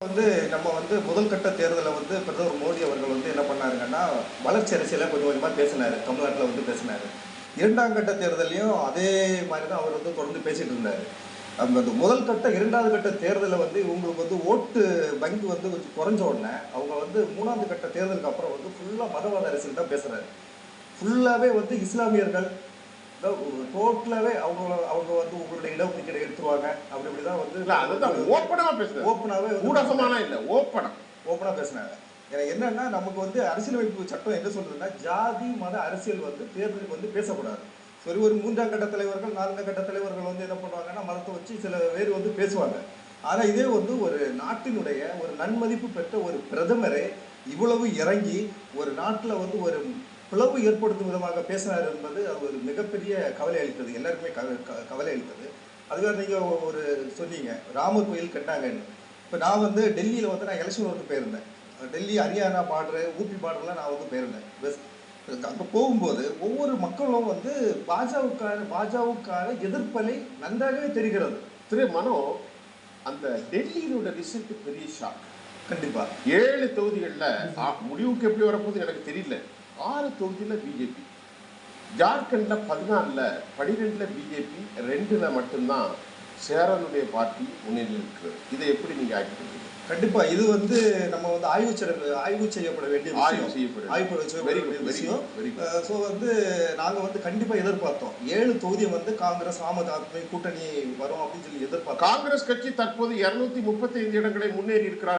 வந்து நம்ம வந்து முதல் கட்ட தேர்தலில் வந்து பிரதமர் மோடி அவர்கள் வந்து என்ன பண்ணாருங்கன்னா வளர்ச்சி அரசியலை கொஞ்சம் கொஞ்சமாக பேசினார், தமிழ்நாட்டில் வந்து பேசினார். இரண்டாம் கட்ட தேர்தலையும் அதே மாதிரி தான் அவர் வந்து தொடர்ந்து பேசிட்டு இருந்தார். அந்த முதல் கட்ட இரண்டாவது கட்ட தேர்தலில் வந்து இவங்களுக்கு வந்து ஓட்டு வங்கி வந்து கொஞ்சம் குறைஞ்ச உடனே அவங்க வந்து மூணாவது கட்ட தேர்தலுக்கு அப்புறம் வந்து ஃபுல்லாக மதவாத அரசியல் தான் பேசுகிறாரு. ஃபுல்லாகவே வந்து இஸ்லாமியர்கள் டோட்டலாவே அவங்க வந்து உங்களுடைய இடஒதுக்கீடு எடுத்துருவாங்க அப்படி இப்படிதான் வந்து அதுதான் ஓப்பனாக பேசுறாரு. ஓப்பனாவே ஊடகமான இல்லை, ஓப்பனா பேசினாங்க. எனக்கு என்னன்னா நமக்கு வந்து அரசியலமைப்பு சட்டம் என்ன சொல்றதுன்னா ஜாதி மத அரசியல் வந்து தேர்தலுக்கு வந்து பேசக்கூடாது. சரி, ஒரு மூன்றாம் கட்ட தலைவர்கள் நான்காம் கட்ட தலைவர்கள் வந்து என்ன பண்ணுவாங்கன்னா மதத்தை வச்சு சில பேர் வந்து பேசுவாங்க. ஆனா இதே வந்து ஒரு நாட்டினுடைய ஒரு நன்மதிப்பு பெற்ற ஒரு பிரதமரே இவ்வளவு இறங்கி ஒரு நாட்டில் வந்து ஒரு பிளவு ஏற்படுத்தும் விதமாக பேசினார் என்பது அது ஒரு மிகப்பெரிய கவலை அளித்தது, எல்லாருக்குமே கவலை அளித்தது. அதுவே நீங்கள் ஒரு சொன்னீங்க ராமர் கோயில் கட்டாங்கன்னு. இப்போ நான் வந்து டெல்லியில் வந்து நான் எலெக்ஷன் ஒர்க்கு போயிருந்தேன். டெல்லி ஹரியானா பார்டரு ஊபி பார்டர்லாம் நான் வந்து போயிருந்தேன். அங்கே போகும்போது ஒவ்வொரு மக்களும் வந்து பாஜகவுக்கான எதிர்ப்பலை நன்றாகவே தெரிகிறது. திரு மனோ, அந்த டெல்லியினோட ரிசல்ட் பெரிய ஷாக். கண்டிப்பா 7 தொகுதிகளில் முடிவுக்கு எப்படி வரப்போகுது எனக்கு தெரியல. 6 தொகுதியில் பிஜேபி, ஜார்க்கண்ட்ல 14ல் 12ல் பிஜேபி, 2ல் மட்டும்தான் சேரனுடைய பார்ட்டி முன்னிலையில் இருக்கிறது. இதை எப்படி நீங்க ஆய்வு பண்ணுறீங்க? கண்டிப்பா இது வந்து நம்ம வந்து ஆய்வு செய்யப்பட வேண்டிய விஷயம். ஸோ வந்து நாங்கள் வந்து கண்டிப்பாக எதிர்பார்த்தோம் 7 தொகுதியை வந்து காங்கிரஸ் ஆம் ஆத்மி கூட்டணி வரும் அப்படின்னு சொல்லி எதிர்பார்த்தோம். காங்கிரஸ் கட்சி தற்போது 235 இடங்களை முன்னேறி இருக்கிறார்.